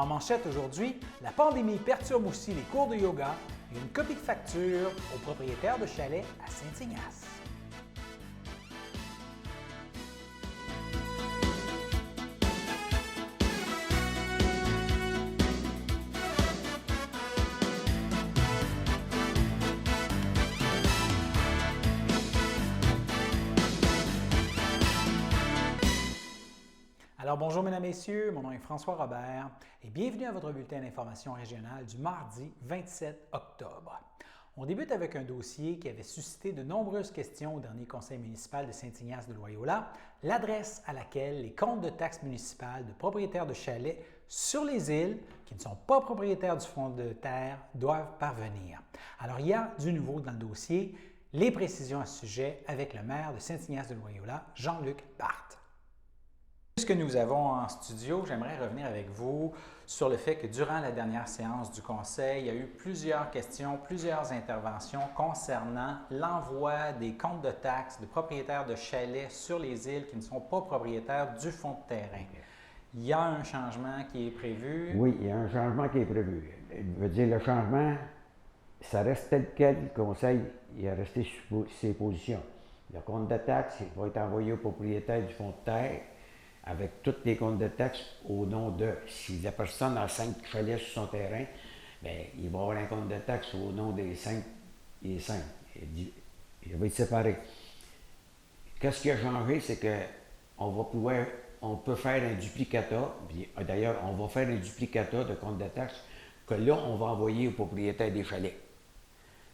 Alors en manchette aujourd'hui, la pandémie perturbe aussi les cours de yoga et une copie de facture au propriétaire de chalet à Saint-Ignace. Alors bonjour mesdames et messieurs, mon nom est François Robert et bienvenue à votre bulletin d'information régionale du mardi 27 octobre. On débute avec un dossier qui avait suscité de nombreuses questions au dernier conseil municipal de Saint-Ignace de Loyola, l'adresse à laquelle les comptes de taxes municipales de propriétaires de chalets sur les îles qui ne sont pas propriétaires du fonds de terre doivent parvenir. Alors il y a du nouveau dans le dossier, les précisions à ce sujet avec le maire de Saint-Ignace de Loyola, Jean-Luc Barthes. Puisque nous avons en studio, j'aimerais revenir avec vous sur le fait que durant la dernière séance du Conseil, il y a eu plusieurs questions, plusieurs interventions concernant l'envoi des comptes de taxes de propriétaires de chalets sur les îles qui ne sont pas propriétaires du fonds de terrain. Il y a un changement qui est prévu? Oui, il y a un changement qui est prévu. Je veux dire, le changement, ça reste tel quel. Le Conseil il est resté sur ses positions. Le compte de taxes il va être envoyé au propriétaire du fonds de terre avec tous les comptes de taxes au nom de. Si la personne a 5 chalets sur son terrain, bien, il va avoir un compte de taxes au nom des 5 et 5. Il va être séparé. Qu'est-ce qui a changé, c'est on peut faire un duplicata. D'ailleurs, on va faire un duplicata de compte de taxes que là, on va envoyer au propriétaire des chalets.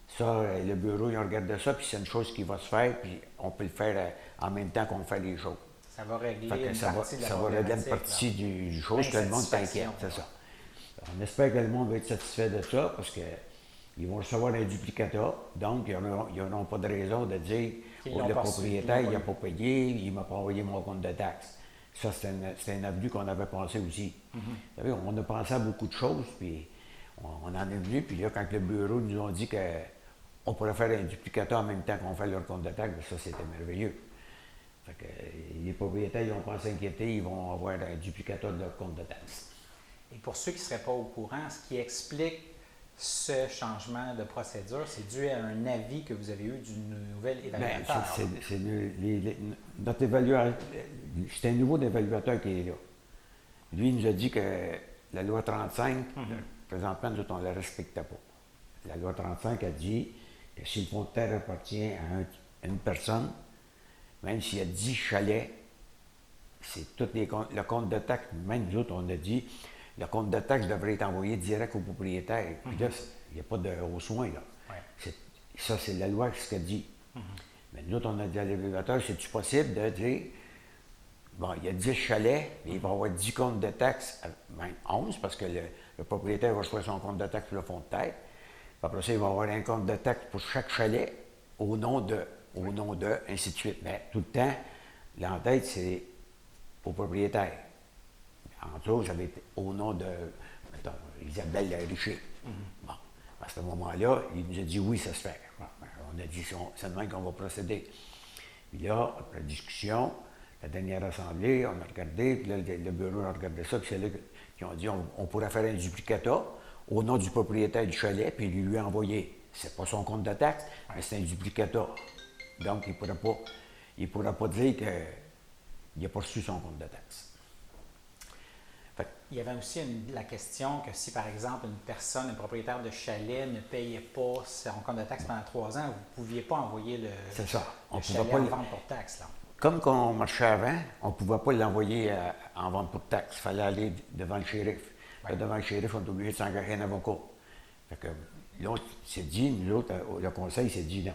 Ça, le bureau, il regarde ça, puis c'est une chose qui va se faire, puis on peut le faire en même temps qu'on fait les choses. Ça va régler une partie de la ça va régler une partie du chose que le monde t'inquiète, c'est ça. On espère que le monde va être satisfait de ça parce qu'ils vont recevoir un duplicata, donc ils n'auront pas de raison de dire le propriétaire, il n'a pas payé, il ne m'a pas envoyé mon compte de taxes. Ça, c'est un avenue qu'on avait pensé aussi. Vous savez, on a pensé à beaucoup de choses, puis on en est venu, puis là, quand le bureau nous a dit qu'on pourrait faire un duplicata en même temps qu'on fait leur compte de taxes, ça, c'était merveilleux. Fait que les propriétaires, ils n'ont pas à s'inquiéter, ils vont avoir un duplicata de leur compte de taxes. Et pour ceux qui ne seraient pas au courant, ce qui explique ce changement de procédure, c'est dû à un avis que vous avez eu du nouvel évaluateur. Notre évaluateur, c'est un nouveau évaluateur qui est là. Lui, il nous a dit que la loi 35, présentement, nous, on ne la respectait pas. La loi 35 a dit que si le fonds de terre appartient à une personne, même s'il y a 10 chalets, c'est tout le compte de taxes. Même nous autres, on a dit le compte de taxes devrait être envoyé direct au propriétaire. Puis là, il n'y a pas de haut soin. Là. Ouais. Ça, c'est la loi ce qu'elle dit. Mais nous autres, on a dit à l'évaluateur, c'est-tu possible de dire, bon, il y a 10 chalets, mais il va y avoir 10 comptes de taxes, même 11, parce que le propriétaire va choisir son compte de taxes pour le fonds de terre. Puis après ça, il va y avoir un compte de taxes pour chaque chalet au nom de, ainsi de suite. Mais tout le temps, l'entête, c'est au propriétaire. Entre autres, j'avais été au nom de, mettons, Isabelle Richer. Bon, à ce moment-là, il nous a dit oui, ça se fait. Bon, on a dit, c'est de même qu'on va procéder. Puis là, après la discussion, la dernière assemblée, on a regardé, puis là, le bureau a regardé ça, puis c'est là qu'ils ont dit, on pourrait faire un duplicata au nom du propriétaire du chalet, puis lui envoyer. C'est pas son compte de taxes, mais c'est un duplicata. Donc, il ne pourra pas dire qu'il n'a pas reçu son compte de taxes. Il y avait aussi la question que si, par exemple, une personne, un propriétaire de chalet ne payait pas son compte de taxes pendant 3 ans, vous ne pouviez pas envoyer le chalet en vente pour taxes. Là. Comme on marchait avant, on ne pouvait pas l'envoyer en vente pour taxes. Il fallait aller devant le shérif. Ouais. Là, devant le shérif, on est obligé de s'engager un avocat. Fait que l'autre s'est dit, nous autres, le conseil s'est dit, non,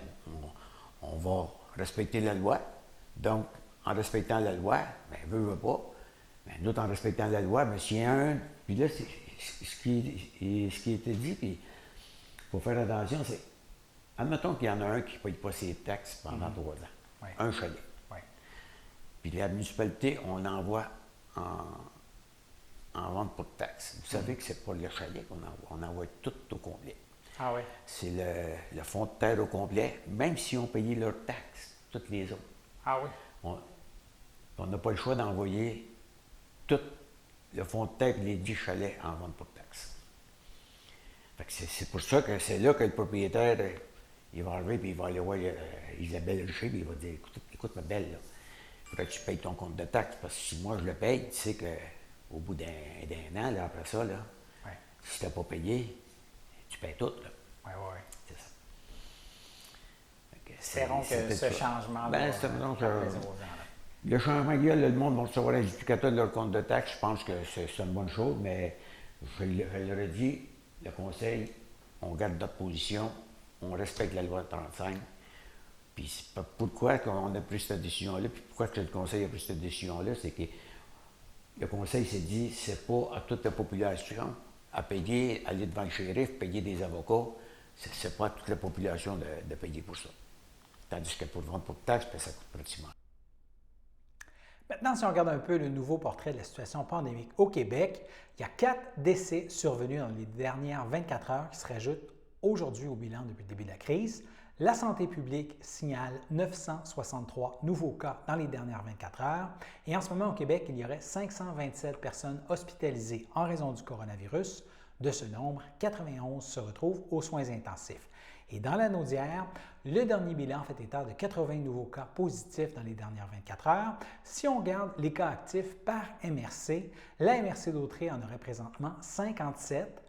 on va respecter la loi. Donc, en respectant la loi, bien, veut pas. Mais nous, en respectant la loi, bien, s'il y a un. Puis là, ce qui était dit, puis il faut faire attention, c'est. Admettons qu'il y en a un qui ne paye pas ses taxes pendant 3 ans. Ouais. Un chalet. Ouais. Puis la municipalité, on l'envoie en vente pour taxes. Vous savez que c'est pas le chalet qu'on envoie. On envoie tout au complet. Ah oui. C'est le fonds de terre au complet, même si on payait leurs taxes, toutes les autres. Ah oui. On n'a pas le choix d'envoyer tout le fond de terre et les 10 chalets en vente pour taxe. Fait que c'est pour ça que c'est là que le propriétaire, il va arriver et il va aller voir Isabelle Richer et il va dire écoute ma belle, il faudrait que tu payes ton compte de taxe parce que si moi je le paye, tu sais qu'au bout d'un an, là, après ça, là, Ouais. si tu n'as pas payé, tu payes tout. Là. Oui. C'est ça. Espérons que ce changement ben, va donc, faire plaisir aux gens. Là. le changement qu'il y a, le monde va recevoir un justificateur de leur compte de taxe. Je pense que c'est une bonne chose, mais je leur ai dit, le conseil, on garde notre position, on respecte la loi 35. Puis pourquoi on a pris cette décision-là, puis pourquoi que le conseil a pris cette décision-là, c'est que le conseil s'est dit, c'est pas à toute la population à payer, aller devant le shérif, payer des avocats, c'est pas à toute la population de payer pour ça. Tandis que pour vendre pour taxes, ben, ça coûte pratiquement. Maintenant, si on regarde un peu le nouveau portrait de la situation pandémique au Québec, il y a 4 décès survenus dans les dernières 24 heures qui se rajoutent aujourd'hui au bilan depuis le début de la crise. La santé publique signale 963 nouveaux cas dans les dernières 24 heures. Et en ce moment, au Québec, il y aurait 527 personnes hospitalisées en raison du coronavirus. De ce nombre, 91 se retrouvent aux soins intensifs. Et dans la Naudière, le dernier bilan fait état de 80 nouveaux cas positifs dans les dernières 24 heures. Si on regarde les cas actifs par MRC, la MRC d'Autrey en aurait présentement 57,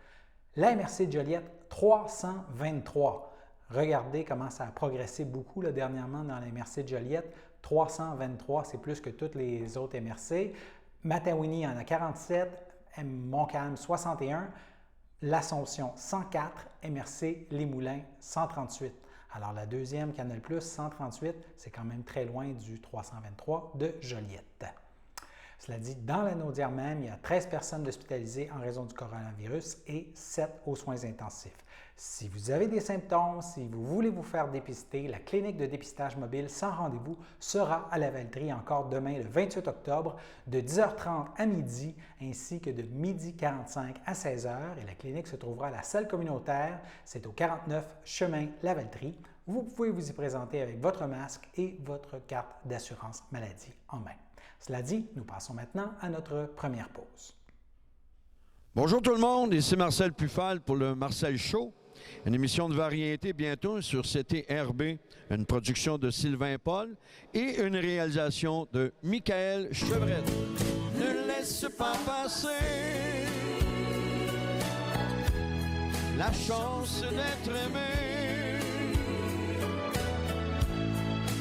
la MRC de Joliette 323. Regardez comment ça a progressé beaucoup là, dernièrement dans la MRC de Joliette. 323, c'est plus que toutes les autres MRC. Matawini en a 47, Montcalm 61, l'Assomption 104, MRC Les Moulins 138. Alors la deuxième qui en a le plus, 138, c'est quand même très loin du 323 de Joliette. Cela dit, dans la Naudière même, il y a 13 personnes hospitalisées en raison du coronavirus et 7 aux soins intensifs. Si vous avez des symptômes, si vous voulez vous faire dépister, la clinique de dépistage mobile sans rendez-vous sera à la Valtrie encore demain le 28 octobre de 10h30 à midi ainsi que de 12h45 à 16h et la clinique se trouvera à la salle communautaire, c'est au 49 chemin La Valtrie. Vous pouvez vous y présenter avec votre masque et votre carte d'assurance maladie en main. Cela dit, nous passons maintenant à notre première pause. Bonjour tout le monde, ici Marcel Puffal pour le Marcel Show. Une émission de variété bientôt sur CTRB, une production de Sylvain Paul et une réalisation de Michael Chevrette. Ne laisse pas passer la chance d'être aimé.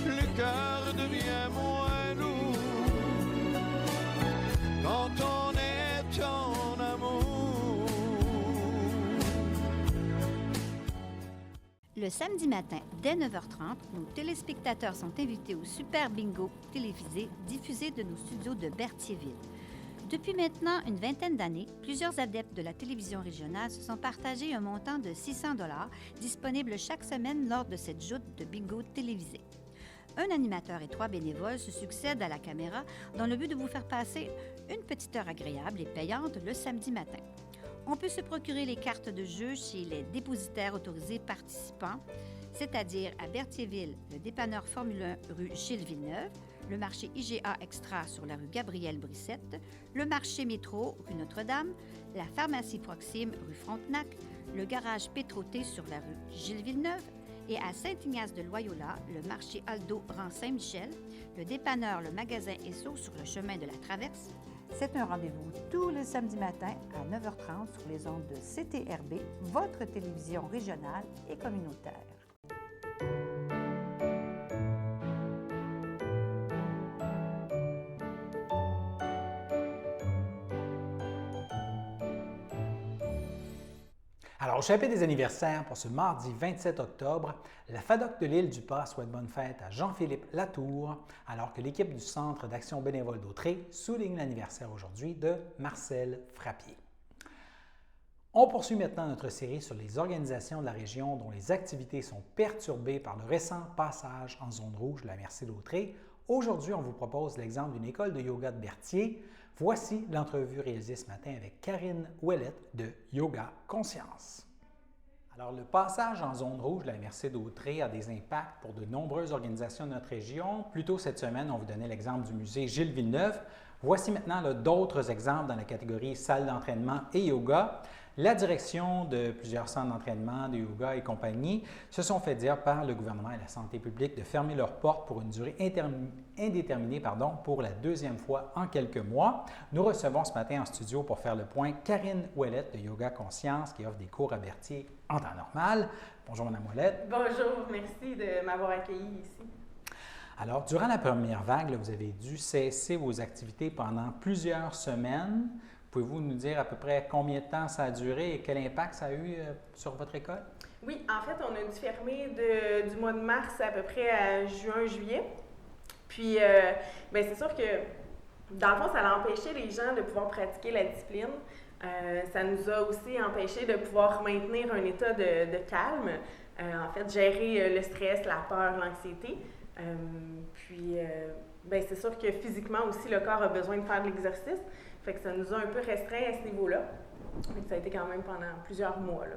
Le cœur devient moins lourd quand on est en amour. Le samedi matin, dès 9h30, nos téléspectateurs sont invités au Super Bingo télévisé diffusé de nos studios de Berthierville. Depuis maintenant une vingtaine d'années, plusieurs adeptes de la télévision régionale se sont partagés un montant de 600 $ disponible chaque semaine lors de cette joute de bingo télévisé. Un animateur et 3 bénévoles se succèdent à la caméra dans le but de vous faire passer une petite heure agréable et payante le samedi matin. On peut se procurer les cartes de jeu chez les dépositaires autorisés participants, c'est-à-dire à Berthierville, le dépanneur Formule 1 rue Gilles Villeneuve, le marché IGA Extra sur la rue Gabrielle Brissette, le marché Métro rue Notre-Dame, la pharmacie Proxime rue Frontenac, le garage Pétroté sur la rue Gilles Villeneuve et à Saint-Ignace-de-Loyola, le marché Aldo rang Saint-Michel, le dépanneur Le Magasin Esso sur le chemin de la Traverse. C'est un rendez-vous tous les samedis matins à 9h30 sur les ondes de CTRB, votre télévision régionale et communautaire. Alors, au chapitre des anniversaires pour ce mardi 27 octobre, la FADOC de l'île du Pas souhaite bonne fête à Jean-Philippe Latour, alors que l'équipe du Centre d'action bénévole d'Autrey souligne l'anniversaire aujourd'hui de Marcel Frappier. On poursuit maintenant notre série sur les organisations de la région dont les activités sont perturbées par le récent passage en zone rouge de la MRC d'Autrey. Aujourd'hui, on vous propose l'exemple d'une école de yoga de Berthier. Voici l'entrevue réalisée ce matin avec Karine Ouellette de Yoga Conscience. Alors, le passage en zone rouge de la MRC d'Autrey a des impacts pour de nombreuses organisations de notre région. Plus tôt cette semaine, on vous donnait l'exemple du musée Gilles Villeneuve. Voici maintenant là, d'autres exemples dans la catégorie salle d'entraînement et yoga. La direction de plusieurs centres d'entraînement, de yoga et compagnie se sont fait dire par le gouvernement et la santé publique de fermer leurs portes pour une durée indéterminée pour la deuxième fois en quelques mois. Nous recevons ce matin en studio pour faire le point Karine Ouellette de Yoga Conscience qui offre des cours à Berthier en temps normal. Bonjour Mme Ouellette. Bonjour, merci de m'avoir accueilli ici. Alors, durant la première vague, là, vous avez dû cesser vos activités pendant plusieurs semaines. Pouvez-vous nous dire à peu près combien de temps ça a duré et quel impact ça a eu sur votre école? Oui, en fait, on a dû fermer du mois de mars à peu près à juin-juillet. Puis, bien, c'est sûr que, dans le fond, ça a empêché les gens de pouvoir pratiquer la discipline. Ça nous a aussi empêché de pouvoir maintenir un état de calme. En fait, gérer le stress, la peur, l'anxiété. Bien, c'est sûr que physiquement aussi, le corps a besoin de faire de l'exercice. Fait que ça nous a un peu restreint à ce niveau-là. Donc, ça a été quand même pendant plusieurs mois, là.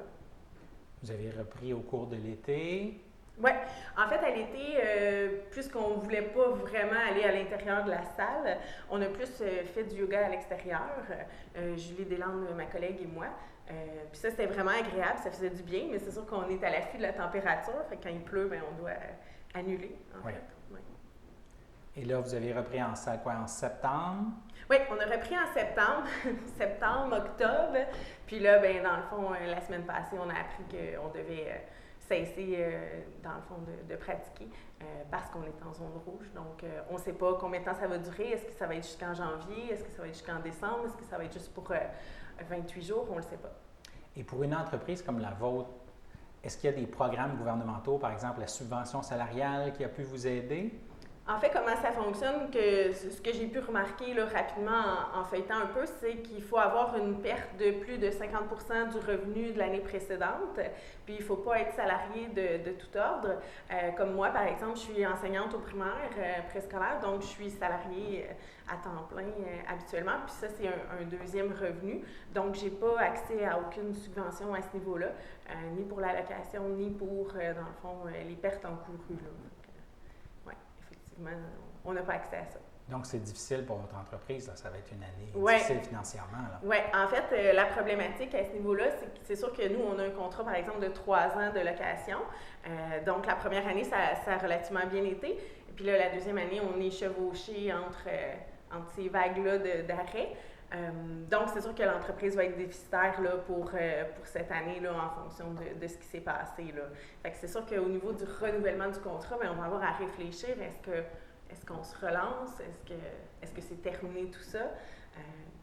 Vous avez repris au cours de l'été. Oui. En fait, à l'été, puisqu'on ne voulait pas vraiment aller à l'intérieur de la salle, on a plus fait du yoga à l'extérieur. Julie Deslandes, ma collègue et moi. Puis ça, c'était vraiment agréable, ça faisait du bien, mais c'est sûr qu'on est à l'affût de la température. Fait que quand il pleut, bien, on doit annuler, en fait. Oui. Et là, vous avez repris en salle quoi, en septembre? Oui, on a repris en septembre, octobre. Puis là, bien, dans le fond, la semaine passée, on a appris qu'on devait cesser, dans le fond, de pratiquer parce qu'on est en zone rouge. Donc, on ne sait pas combien de temps ça va durer. Est-ce que ça va être jusqu'en janvier? Est-ce que ça va être jusqu'en décembre? Est-ce que ça va être juste pour 28 jours? On ne le sait pas. Et pour une entreprise comme la vôtre, est-ce qu'il y a des programmes gouvernementaux, par exemple la subvention salariale qui a pu vous aider? En fait, comment ça fonctionne, ce que j'ai pu remarquer là, rapidement en feuilletant un peu, c'est qu'il faut avoir une perte de plus de 50% du revenu de l'année précédente. Puis, il ne faut pas être salarié de tout ordre. Comme moi, par exemple, je suis enseignante au primaire, préscolaire, donc je suis salariée à temps plein habituellement. Puis ça, c'est un deuxième revenu. Donc, je n'ai pas accès à aucune subvention à ce niveau-là, ni pour l'allocation, ni pour, dans le fond, les pertes encourues, là. On n'a pas accès à ça. Donc, c'est difficile pour votre entreprise, là. Ça va être une année difficile financièrement. Oui, en fait, la problématique à ce niveau-là, c'est que c'est sûr que nous, on a un contrat, par exemple, de 3 ans de location. Donc, la première année, ça a relativement bien été. Et puis là, la deuxième année, on est chevauché entre ces vagues-là d'arrêt. Donc, c'est sûr que l'entreprise va être déficitaire là, pour cette année là, en fonction de ce qui s'est passé. Là. Fait que c'est sûr qu'au niveau du renouvellement du contrat, bien, on va avoir à réfléchir. Est-ce qu'on se relance? Est-ce que c'est terminé tout ça?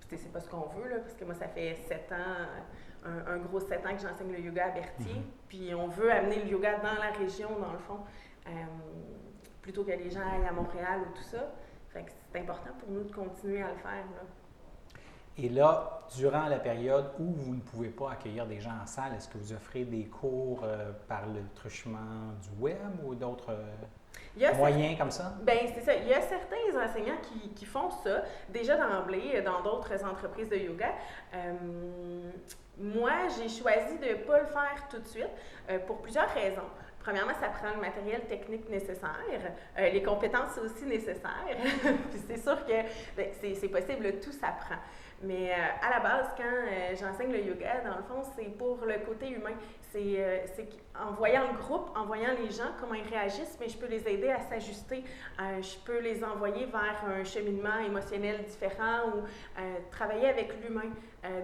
C'est pas ce qu'on veut, là, parce que moi, ça fait 7 ans, un gros 7 ans que j'enseigne le yoga à Berthier. Puis on veut amener le yoga dans la région, dans le fond, plutôt que les gens aillent à Montréal ou tout ça. Fait que c'est important pour nous de continuer à le faire, là. Et là, durant la période où vous ne pouvez pas accueillir des gens en salle, est-ce que vous offrez des cours par le truchement du web ou d'autres moyens comme ça? Bien, c'est ça. Il y a certains enseignants qui font ça, déjà d'emblée, dans d'autres entreprises de yoga. Moi, j'ai choisi de ne pas le faire tout de suite pour plusieurs raisons. Premièrement, ça prend le matériel technique nécessaire, les compétences aussi nécessaires. Puis c'est sûr que c'est possible, tout s'apprend. Mais à la base, quand j'enseigne le yoga, dans le fond, c'est pour le côté humain. C'est en voyant le groupe, en voyant les gens, comment ils réagissent, mais je peux les aider à s'ajuster. Je peux les envoyer vers un cheminement émotionnel différent ou travailler avec l'humain.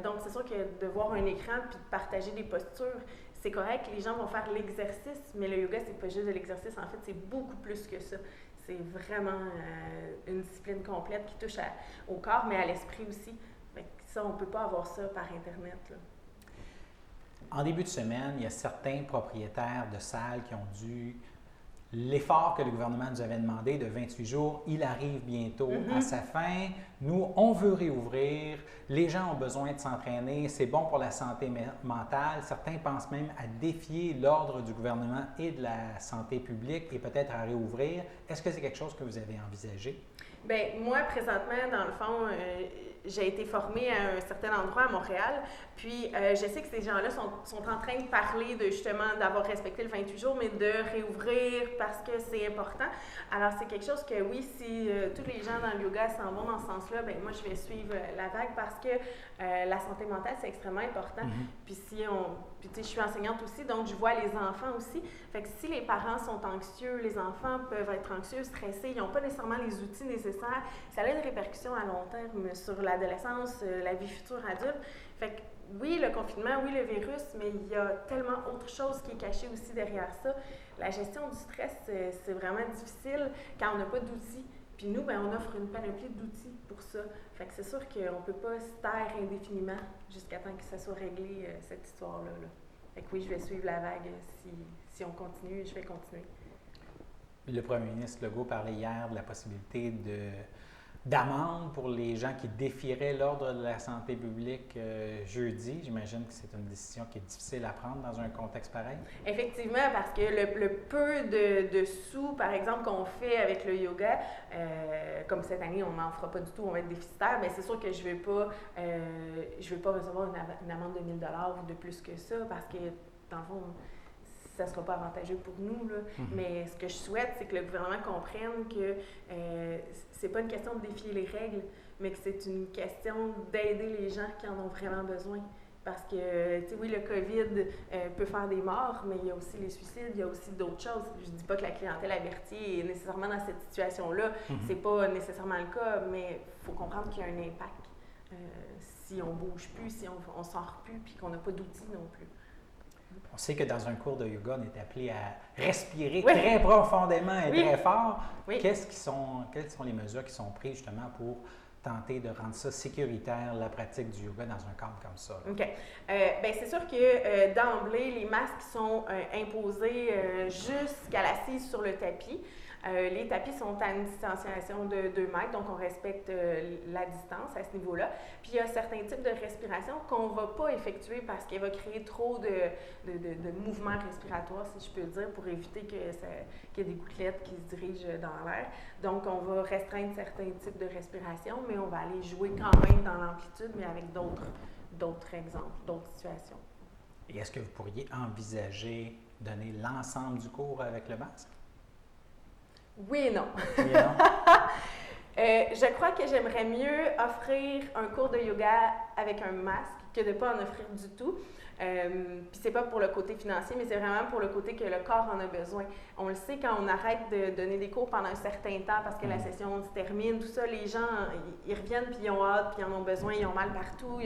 Donc, c'est sûr que de voir un écran puis de partager des postures, c'est correct, les gens vont faire l'exercice, mais le yoga, c'est pas juste de l'exercice. En fait, c'est beaucoup plus que ça. C'est vraiment une discipline complète qui touche au corps, mais à l'esprit aussi. Ça, on ne peut pas avoir ça par Internet, là. En début de semaine, il y a certains propriétaires de salles qui ont dû... L'effort que le gouvernement nous avait demandé de 28 jours, il arrive bientôt à sa fin. Nous, on veut réouvrir. Les gens ont besoin de s'entraîner. C'est bon pour la santé mentale. Certains pensent même à défier l'ordre du gouvernement et de la santé publique et peut-être à réouvrir. Est-ce que c'est quelque chose que vous avez envisagé? Bien, moi, présentement, dans le fond, j'ai été formée à un certain endroit à Montréal, puis je sais que ces gens-là sont en train de parler de justement d'avoir respecté le 28 jours, mais de réouvrir parce que c'est important. Alors, c'est quelque chose que oui, si tous les gens dans le yoga s'en vont dans ce sens-là, bien moi, je vais suivre la vague parce que la santé mentale, c'est extrêmement important. Puis puis tu sais, je suis enseignante aussi, donc je vois les enfants aussi. Fait que si les parents sont anxieux, les enfants peuvent être anxieux, stressés, ils n'ont pas nécessairement les outils nécessaires, ça a des répercussions à long terme sur l'adolescence, la vie future adulte. Fait que oui, le confinement, oui, le virus, mais il y a tellement autre chose qui est cachée aussi derrière ça. La gestion du stress, c'est vraiment difficile quand on n'a pas d'outils. Puis nous, bien, on offre une panoplie d'outils pour ça. Fait que c'est sûr qu'on ne peut pas se taire indéfiniment jusqu'à temps que ça soit réglé, cette histoire-là. Là. Fait que oui, je vais suivre la vague. Si on continue, je vais continuer. Le premier ministre Legault parlait hier de la possibilité d'amende pour les gens qui défieraient l'ordre de la santé publique jeudi. J'imagine que c'est une décision qui est difficile à prendre dans un contexte pareil. Effectivement, parce que le peu de sous, par exemple, qu'on fait avec le yoga, comme cette année, on n'en fera pas du tout, on va être déficitaire, bien c'est sûr que je ne vais pas recevoir une amende de 1 000 $ ou de plus que ça, parce que, dans le fond, ça ne sera pas avantageux pour nous. Là. Mais ce que je souhaite, c'est que le gouvernement comprenne que c'est pas une question de défier les règles, mais que c'est une question d'aider les gens qui en ont vraiment besoin. Parce que, tu sais, oui, le COVID peut faire des morts, mais il y a aussi les suicides, il y a aussi d'autres choses. Je ne dis pas que la clientèle avertie est nécessairement dans cette situation-là. C'est pas nécessairement le cas, mais il faut comprendre qu'il y a un impact si on bouge plus, si on sort plus, puis qu'on n'a pas d'outils non plus. On sait que dans un cours de yoga, on est appelé à respirer très profondément et très fort. Quelles sont les mesures qui sont prises justement pour tenter de rendre ça sécuritaire, la pratique du yoga dans un cadre comme ça? Là? OK. Bien, c'est sûr que d'emblée, les masques sont imposés jusqu'à l'assise sur le tapis. Les tapis sont à une distanciation de 2 mètres, donc on respecte la distance à ce niveau-là. Puis il y a certains types de respiration qu'on ne va pas effectuer parce qu'elle va créer trop de mouvements respiratoires, si je peux dire, pour éviter qu'il y ait des gouttelettes qui se dirigent dans l'air. Donc on va restreindre certains types de respiration, mais on va aller jouer quand même dans l'amplitude, mais avec d'autres exemples, d'autres situations. Et est-ce que vous pourriez envisager donner l'ensemble du cours avec le masque? Oui et non. Oui et non. Je crois que j'aimerais mieux offrir un cours de yoga avec un masque que de ne pas en offrir du tout. Puis c'est pas pour le côté financier, mais c'est vraiment pour le côté que le corps en a besoin. On le sait quand on arrête de donner des cours pendant un certain temps parce que la session se termine, tout ça, les gens, ils reviennent puis ils ont hâte, puis ils en ont besoin, ils ont mal partout.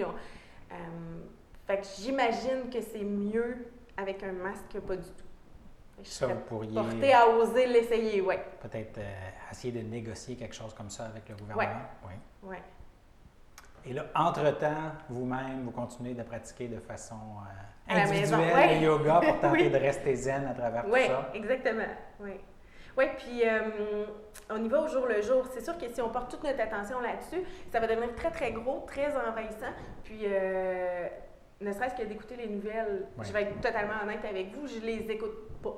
Fait que j'imagine que c'est mieux avec un masque que pas du tout. Ça, vous pourriez porter à oser l'essayer, oui. Peut-être essayer de négocier quelque chose comme ça avec le gouvernement. Oui. Et là, entre-temps, vous-même, vous continuez de pratiquer de façon individuelle le yoga pour tenter de rester zen à travers tout ça. Oui, exactement. Oui, puis au niveau au jour le jour, c'est sûr que si on porte toute notre attention là-dessus, ça va devenir très, très gros, très envahissant. Puis, ne serait-ce que d'écouter les nouvelles, je vais être totalement honnête avec vous, je les écoute pas.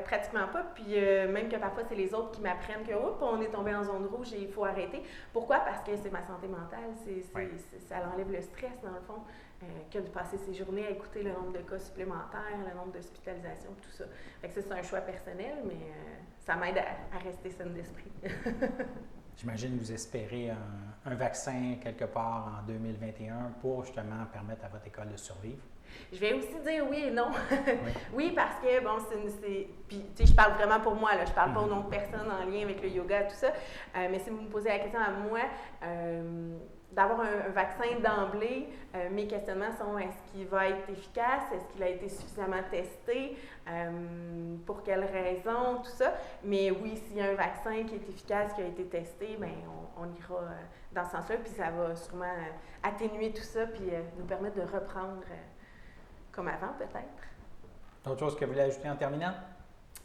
Pratiquement pas, puis même que parfois c'est les autres qui m'apprennent que on est tombé en zone rouge et il faut arrêter. Pourquoi? Parce que c'est ma santé mentale, ça enlève le stress dans le fond, que de passer ses journées à écouter le nombre de cas supplémentaires, le nombre d'hospitalisations, tout ça. Fait que c'est un choix personnel, mais ça m'aide à rester saine d'esprit. J'imagine que vous espérez un vaccin quelque part en 2021 pour justement permettre à votre école de survivre. Je vais aussi dire oui et non. Oui, parce que, bon, puis, tu sais, je parle vraiment pour moi, là, je parle pas au nom de personne en lien avec le yoga, tout ça, mais si vous me posez la question à moi, d'avoir un vaccin d'emblée, mes questionnements sont est-ce qu'il va être efficace, est-ce qu'il a été suffisamment testé, pour quelles raisons, tout ça. Mais oui, s'il y a un vaccin qui est efficace, qui a été testé, bien, on ira dans ce sens-là, puis ça va sûrement atténuer tout ça, puis nous permettre de reprendre comme avant, peut-être. D'autres choses que vous voulez ajouter en terminant?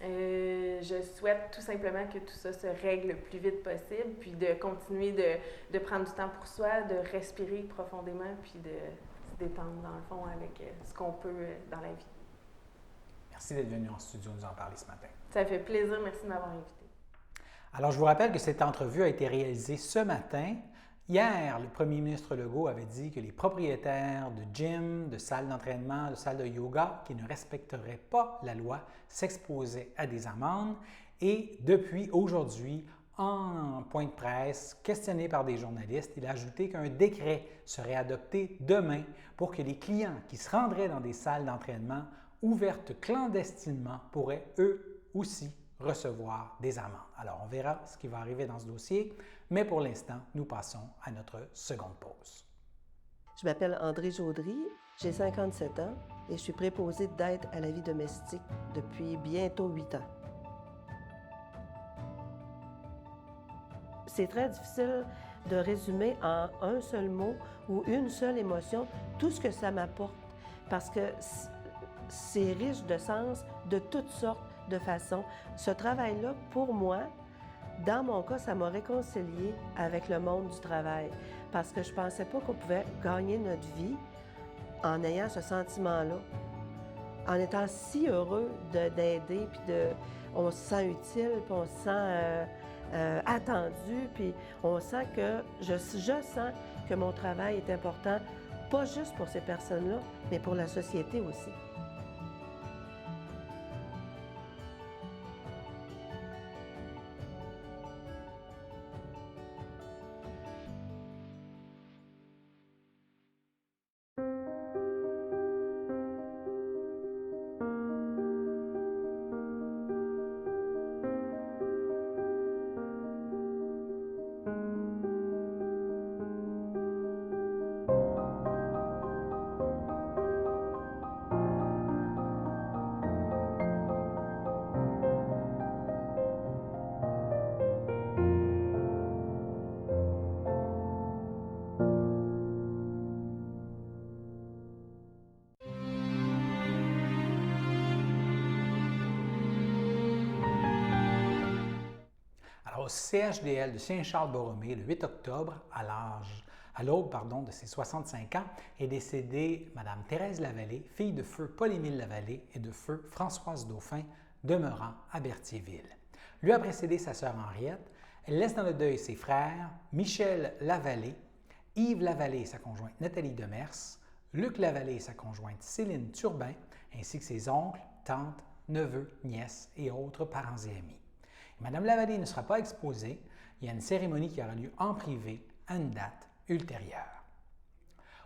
Je souhaite tout simplement que tout ça se règle le plus vite possible, puis de continuer de prendre du temps pour soi, de respirer profondément, puis de se détendre dans le fond avec ce qu'on peut dans la vie. Merci d'être venu en studio nous en parler ce matin. Ça fait plaisir, merci de m'avoir invité. Alors, je vous rappelle que cette entrevue a été réalisée ce matin. Hier, le premier ministre Legault avait dit que les propriétaires de gym, de salles d'entraînement, de salles de yoga qui ne respecteraient pas la loi s'exposaient à des amendes. Et depuis aujourd'hui, en point de presse, questionné par des journalistes, il a ajouté qu'un décret serait adopté demain pour que les clients qui se rendraient dans des salles d'entraînement ouvertes clandestinement pourraient eux aussi recevoir des amendes. Alors, on verra ce qui va arriver dans ce dossier, mais pour l'instant, nous passons à notre seconde pause. Je m'appelle André Jaudry, j'ai 57 ans et je suis préposée d'aide à la vie domestique depuis bientôt 8 ans. C'est très difficile de résumer en un seul mot ou une seule émotion tout ce que ça m'apporte parce que c'est riche de sens de toutes sortes de façons. Ce travail-là, pour moi, dans mon cas, ça m'a réconcilié avec le monde du travail parce que je ne pensais pas qu'on pouvait gagner notre vie en ayant ce sentiment-là, en étant si heureux d'aider, puis on se sent utile, puis on se sent attendu, puis on sent que je sens que mon travail est important, pas juste pour ces personnes-là, mais pour la société aussi. Au CHDL de Saint-Charles-Borromée, le 8 octobre, à l'aube de ses 65 ans, est décédée Mme Thérèse Lavallée, fille de feu Paul-Émile Lavallée et de feu Françoise Dauphin, demeurant à Berthierville. Lui a précédé sa sœur Henriette. Elle laisse dans le deuil ses frères Michel Lavallée, Yves Lavallée et sa conjointe Nathalie Demers, Luc Lavallée et sa conjointe Céline Turbin, ainsi que ses oncles, tantes, neveux, nièces et autres parents et amis. Mme Lavallée ne sera pas exposée. Il y a une cérémonie qui aura lieu en privé à une date ultérieure.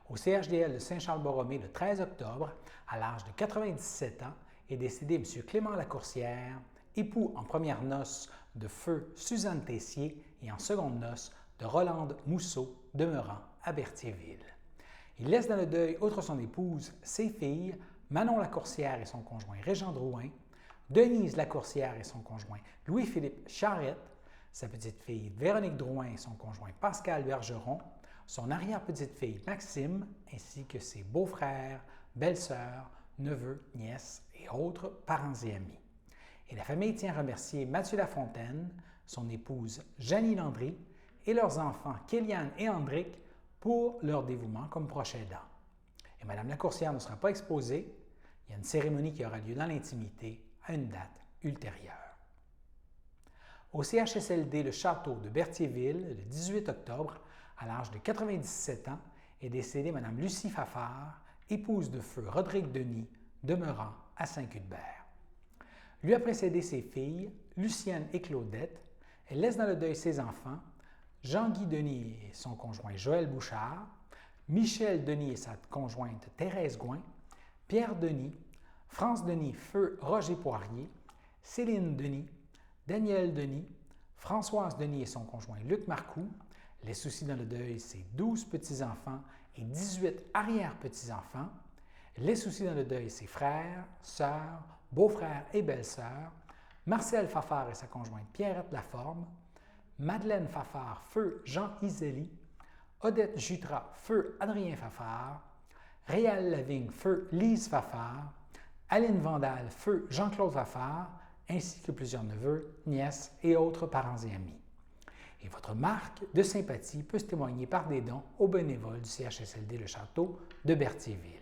Au CHDL de Saint-Charles-Borromée, le 13 octobre, à l'âge de 97 ans, est décédé M. Clément Lacourcière, époux en premières noces de feu Suzanne Tessier et en secondes noces de Rolande Mousseau, demeurant à Berthierville. Il laisse dans le deuil, outre son épouse, ses filles, Manon Lacourcière et son conjoint Régent Drouin, Denise Lacourcière et son conjoint Louis-Philippe Charette, sa petite-fille Véronique Drouin et son conjoint Pascal Bergeron, son arrière-petite-fille Maxime, ainsi que ses beaux-frères, belles-sœurs, neveux, nièces et autres parents et amis. Et la famille tient à remercier Mathieu Lafontaine, son épouse Jeannie Landry et leurs enfants Kéliane et Andric pour leur dévouement comme proches aidants. Et Mme Lacourcière ne sera pas exposée. Il y a une cérémonie qui aura lieu dans l'intimité à une date ultérieure. Au CHSLD Le Château de Berthierville, le 18 octobre, à l'âge de 97 ans, est décédée Mme Lucie Fafard, épouse de feu Rodrigue Denis, demeurant à Saint-Cuthbert. Lui a précédé ses filles, Lucienne et Claudette. Elle laisse dans le deuil ses enfants, Jean-Guy Denis et son conjoint Joël Bouchard, Michel Denis et sa conjointe Thérèse Gouin, Pierre Denis, France Denis feu Roger Poirier, Céline Denis, Daniel Denis, Françoise Denis et son conjoint Luc Marcoux. Les soucis dans le deuil, c'est 12 petits-enfants et 18 arrière-petits-enfants. Les soucis dans le deuil, c'est frères, sœurs, beaux-frères et belles-sœurs. Marcel Fafard et sa conjointe Pierrette Laforme. Madeleine Fafard, feu Jean Iseli. Odette Jutras, feu Adrien Fafard. Réal Lavigne, feu Lise Fafard. Aline Vandal, feu Jean-Claude Fafard, ainsi que plusieurs neveux, nièces et autres parents et amis. Et votre marque de sympathie peut se témoigner par des dons aux bénévoles du CHSLD Le Château de Berthierville.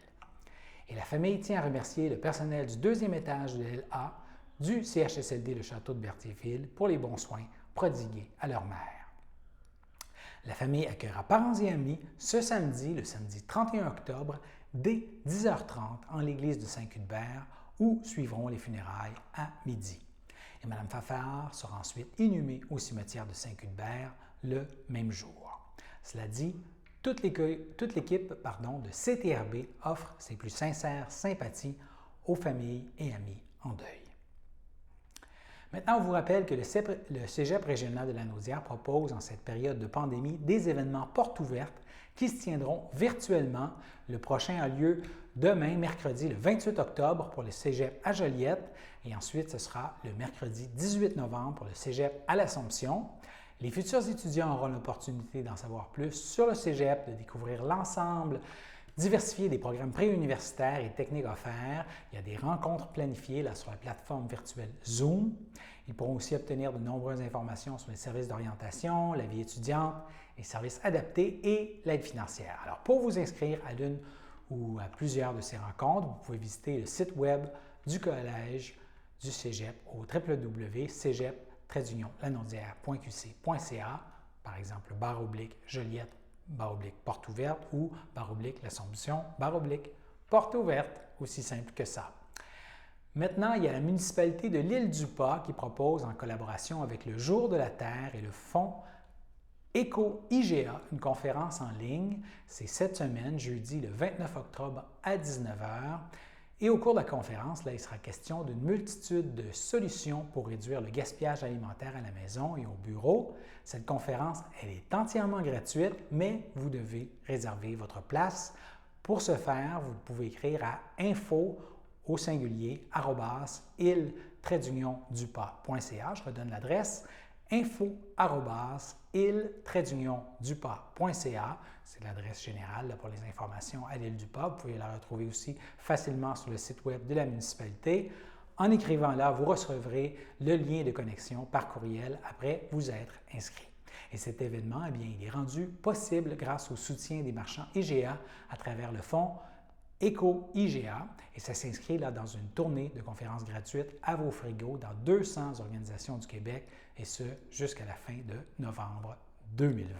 Et la famille tient à remercier le personnel du deuxième étage de l'LA du CHSLD Le Château de Berthierville pour les bons soins prodigués à leur mère. La famille accueillera parents et amis ce samedi, le samedi 31 octobre, dès 10h30 en l'église de Saint-Cuthbert, où suivront les funérailles à midi. Et Mme Fafard sera ensuite inhumée au cimetière de Saint-Cuthbert le même jour. Cela dit, toute l'équipe de CTRB offre ses plus sincères sympathies aux familles et amis en deuil. Maintenant, on vous rappelle que le Cégep régional de Lanaudière propose en cette période de pandémie des événements portes ouvertes qui se tiendront virtuellement. Le prochain a lieu demain, mercredi, le 28 octobre pour le Cégep à Joliette et ensuite ce sera le mercredi 18 novembre pour le Cégep à l'Assomption. Les futurs étudiants auront l'opportunité d'en savoir plus sur le Cégep, de découvrir l'ensemble diversifié des programmes préuniversitaires et techniques offerts. Il y a des rencontres planifiées sur la plateforme virtuelle Zoom. Ils pourront aussi obtenir de nombreuses informations sur les services d'orientation, la vie étudiante, les services adaptés et l'aide financière. Alors, pour vous inscrire à l'une ou à plusieurs de ces rencontres, vous pouvez visiter le site web du Collège du Cégep au www.cégep-lanaudière.qc.ca, par exemple, /Joliette, /porte ouverte ou /l'Assomption, porte ouverte, aussi simple que ça. Maintenant, il y a la municipalité de l'Île-du-Pas qui propose, en collaboration avec le Jour de la Terre et le Fonds Éco-IGA, une conférence en ligne. C'est cette semaine, jeudi le 29 octobre à 19h. Et au cours de la conférence, là, il sera question d'une multitude de solutions pour réduire le gaspillage alimentaire à la maison et au bureau. Cette conférence, elle est entièrement gratuite, mais vous devez réserver votre place. Pour ce faire, vous pouvez écrire à info au singulier @il-dupas.ca. Je redonne l'adresse info@il-dupas.ca. C'est l'adresse générale pour les informations à l'Île-du-Pas. Vous pouvez la retrouver aussi facilement sur le site web de la municipalité. En écrivant là, vous recevrez le lien de connexion par courriel après vous être inscrit. Et cet événement, eh bien, il est rendu possible grâce au soutien des marchands IGA à travers le fonds Éco-IGA. Et ça s'inscrit là dans une tournée de conférences gratuites à vos frigos dans 200 organisations du Québec, et ce jusqu'à la fin de novembre 2020.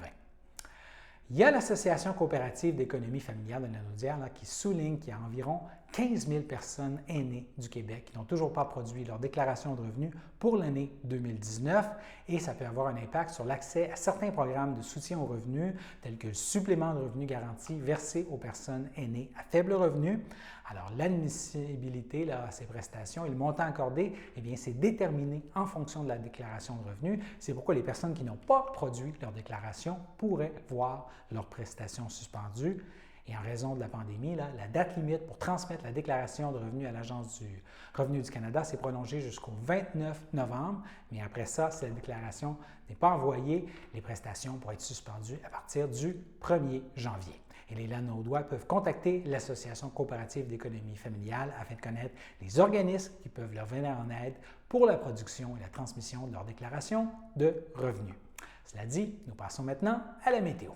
Il y a l'Association coopérative d'économie familiale de Lanaudière qui souligne qu'il y a environ 15 000 personnes aînées du Québec qui n'ont toujours pas produit leur déclaration de revenus pour l'année 2019 et ça peut avoir un impact sur l'accès à certains programmes de soutien aux revenus tels que le supplément de revenus garanti versé aux personnes aînées à faible revenu. Alors, l'admissibilité à ces prestations et le montant accordé, eh bien, c'est déterminé en fonction de la déclaration de revenus. C'est pourquoi les personnes qui n'ont pas produit leur déclaration pourraient voir leurs prestations suspendues. Et en raison de la pandémie, la date limite pour transmettre la déclaration de revenus à l'Agence du revenu du Canada s'est prolongée jusqu'au 29 novembre. Mais après ça, si la déclaration n'est pas envoyée, les prestations pourraient être suspendues à partir du 1er janvier. Et les Lanaudois peuvent contacter l'Association coopérative d'économie familiale afin de connaître les organismes qui peuvent leur venir en aide pour la production et la transmission de leur déclaration de revenus. Cela dit, nous passons maintenant à la météo.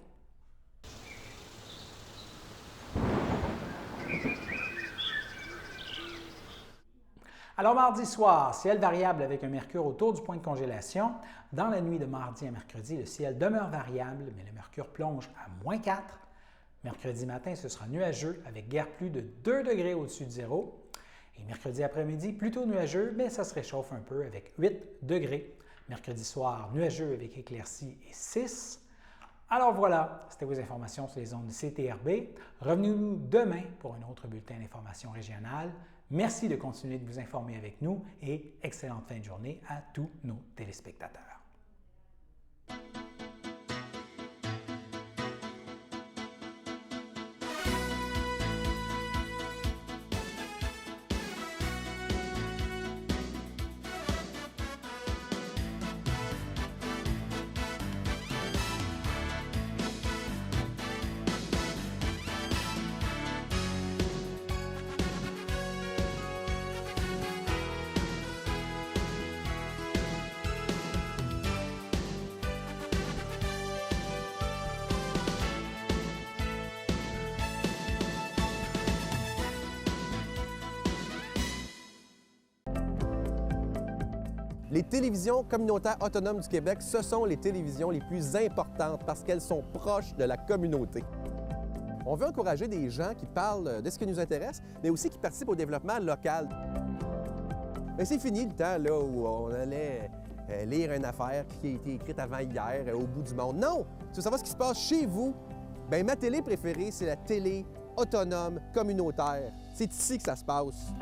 Alors, mardi soir, ciel variable avec un mercure autour du point de congélation. Dans la nuit de mardi à mercredi, le ciel demeure variable, mais le mercure plonge à -4. Mercredi matin, ce sera nuageux avec guère plus de 2 degrés au-dessus de zéro. Et mercredi après-midi, plutôt nuageux, mais ça se réchauffe un peu avec 8 degrés. Mercredi soir, nuageux avec éclaircies et 6. Alors voilà, c'était vos informations sur les ondes de CTRB. Revenez-nous demain pour un autre bulletin d'information régionale. Merci de continuer de vous informer avec nous et excellente fin de journée à tous nos téléspectateurs. Les télévisions communautaires autonomes du Québec, ce sont les télévisions les plus importantes parce qu'elles sont proches de la communauté. On veut encourager des gens qui parlent de ce qui nous intéresse, mais aussi qui participent au développement local. Mais c'est fini le temps là, où on allait lire une affaire qui a été écrite avant hier au bout du monde. Non! Tu veux savoir ce qui se passe chez vous? Bien, ma télé préférée, c'est la télé autonome communautaire. C'est ici que ça se passe.